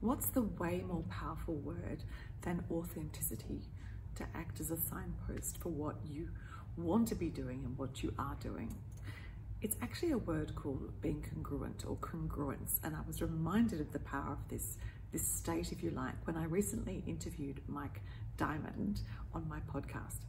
What's the way more powerful word than authenticity to act as a signpost for what you want to be doing and what you are doing? It's actually a word called being congruent or congruence, and I was reminded of the power of this state, if you like, when I recently interviewed Mike Diamond on my podcast.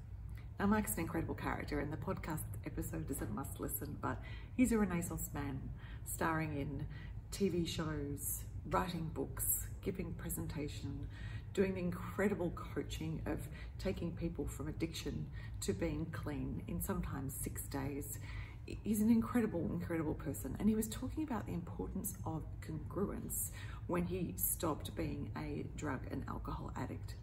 Now, Mike's an incredible character, and the podcast episode is a must listen, but he's a Renaissance man starring in TV shows, writing books, giving presentation, doing the incredible coaching of taking people from addiction to being clean in sometimes 6 days. He's an incredible person, and he was talking about the importance of congruence when he stopped being a drug and alcohol addict.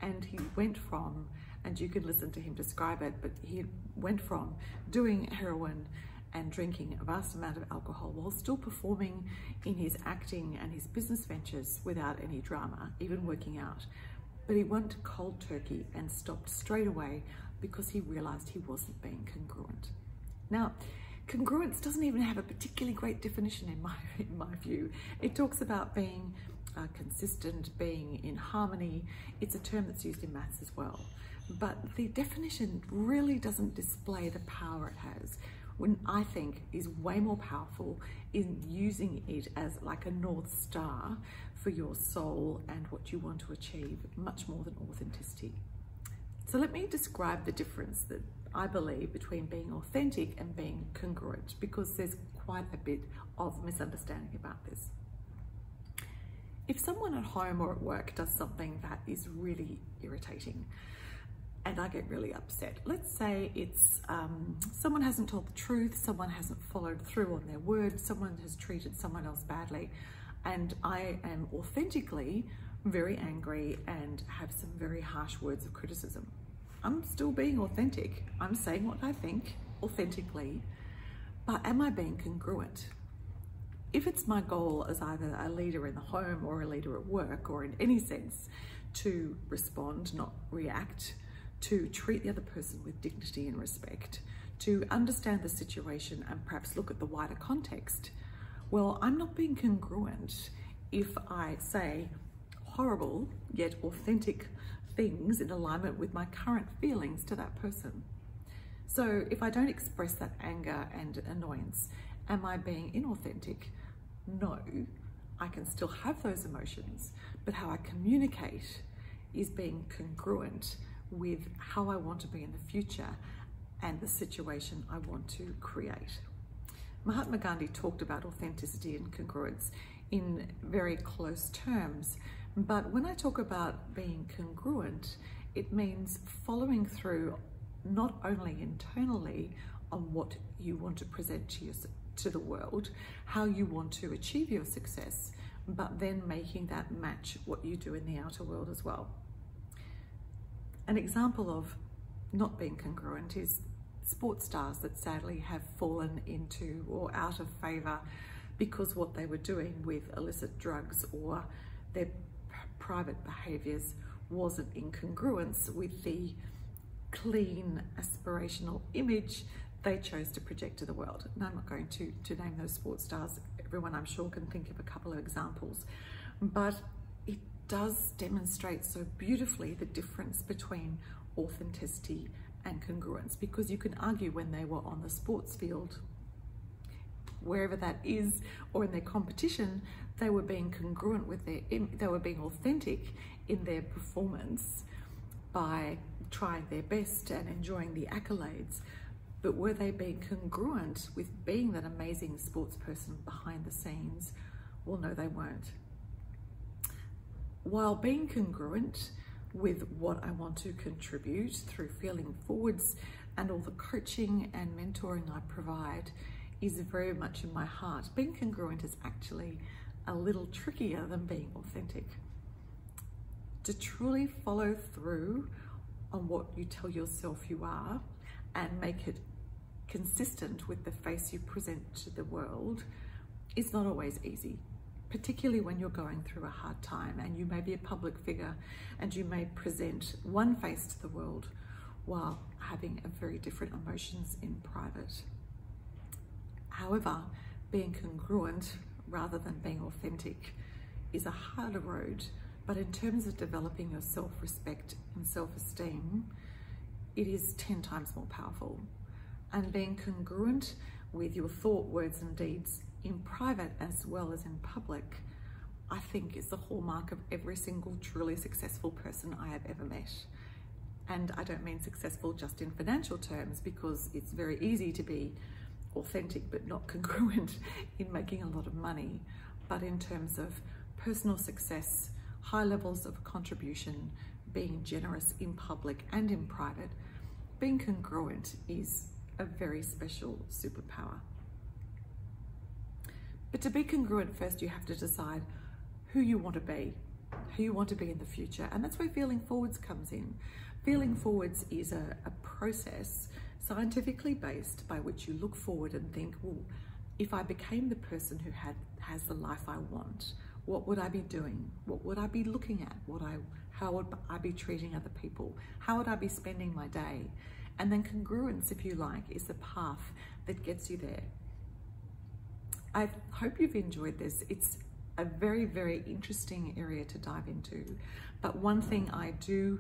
And he went from, and you can listen to him describe it, but he went from doing heroin and drinking a vast amount of alcohol while still performing in his acting and his business ventures without any drama, even working out. But he went cold turkey and stopped straight away because he realized he wasn't being congruent. Now, congruence doesn't even have a particularly great definition in my view. It talks about being consistent, being in harmony. It's a term that's used in maths as well. But the definition really doesn't display the power it has, when I think is way more powerful in using it as like a North Star for your soul and what you want to achieve, much more than authenticity. So let me describe the difference that I believe between being authentic and being congruent, because there's quite a bit of misunderstanding about this. If someone at home or at work does something that is really irritating and I get really upset, let's say it's someone hasn't told the truth, someone hasn't followed through on their word, someone has treated someone else badly, and I am authentically very angry and have some very harsh words of criticism. I'm still being authentic. I'm saying what I think authentically, but am I being congruent? If it's my goal as either a leader in the home or a leader at work or in any sense to respond, not react, to treat the other person with dignity and respect, to understand the situation and perhaps look at the wider context, well, I'm not being congruent if I say horrible yet authentic things in alignment with my current feelings to that person. So if I don't express that anger and annoyance, am I being inauthentic? No, I can still have those emotions, but how I communicate is being congruent with how I want to be in the future and the situation I want to create. Mahatma Gandhi talked about authenticity and congruence in very close terms, but when I talk about being congruent, it means following through not only internally on what you want to present to the world, how you want to achieve your success, but then making that match what you do in the outer world as well. An example of not being congruent is sports stars that sadly have fallen into or out of favor because what they were doing with illicit drugs or their private behaviors wasn't in congruence with the clean, aspirational image they chose to project to the world. And I'm not going to name those sports stars. Everyone, I'm sure, can think of a couple of examples, but it does demonstrate so beautifully the difference between authenticity and congruence, because you can argue when they were on the sports field, wherever that is, or in their competition, they were being congruent with they were being authentic in their performance by trying their best and enjoying the accolades. But were they being congruent with being that amazing sports person behind the scenes? Well, no, they weren't. While being congruent with what I want to contribute through Feeling Forwards and all the coaching and mentoring I provide is very much in my heart, being congruent is actually a little trickier than being authentic. To truly follow through on what you tell yourself you are and make it consistent with the face you present to the world is not always easy, particularly when you're going through a hard time and you may be a public figure and you may present one face to the world while having a very different emotions in private. However, being congruent rather than being authentic is a harder road, but in terms of developing your self-respect and self-esteem, it is 10 times more powerful. And being congruent with your thought, words, and deeds in private as well as in public, I think is the hallmark of every single truly successful person I have ever met. And I don't mean successful just in financial terms, because it's very easy to be authentic but not congruent in making a lot of money, but in terms of personal success, high levels of contribution, being generous in public and in private, being congruent is a very special superpower. But to be congruent, first you have to decide who you want to be in the future. And that's where Feeling Forwards comes in. Feeling Forwards is a process scientifically based by which you look forward and think, well, if I became the person who has the life I want, what would I be doing? What would I be looking at? How would I be treating other people? How would I be spending my day? And then congruence, if you like, is the path that gets you there. I hope you've enjoyed this. It's a very, very interesting area to dive into. But one thing I do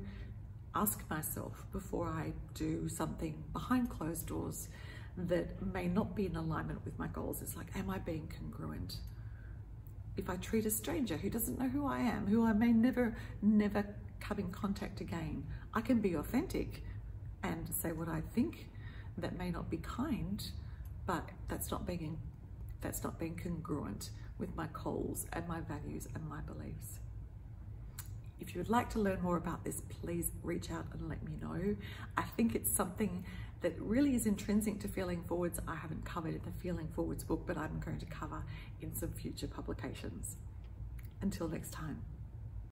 ask myself before I do something behind closed doors that may not be in alignment with my goals is like, am I being congruent? If I treat a stranger who doesn't know who I am, who I may never come in contact again, I can be authentic and say what I think. That may not be kind, but that's not being congruent with my goals and my values and my beliefs. If you would like to learn more about this, please reach out and let me know. I think it's something that really is intrinsic to Feeling Forwards. I haven't covered in the Feeling Forwards book, but I'm going to cover in some future publications. Until next time.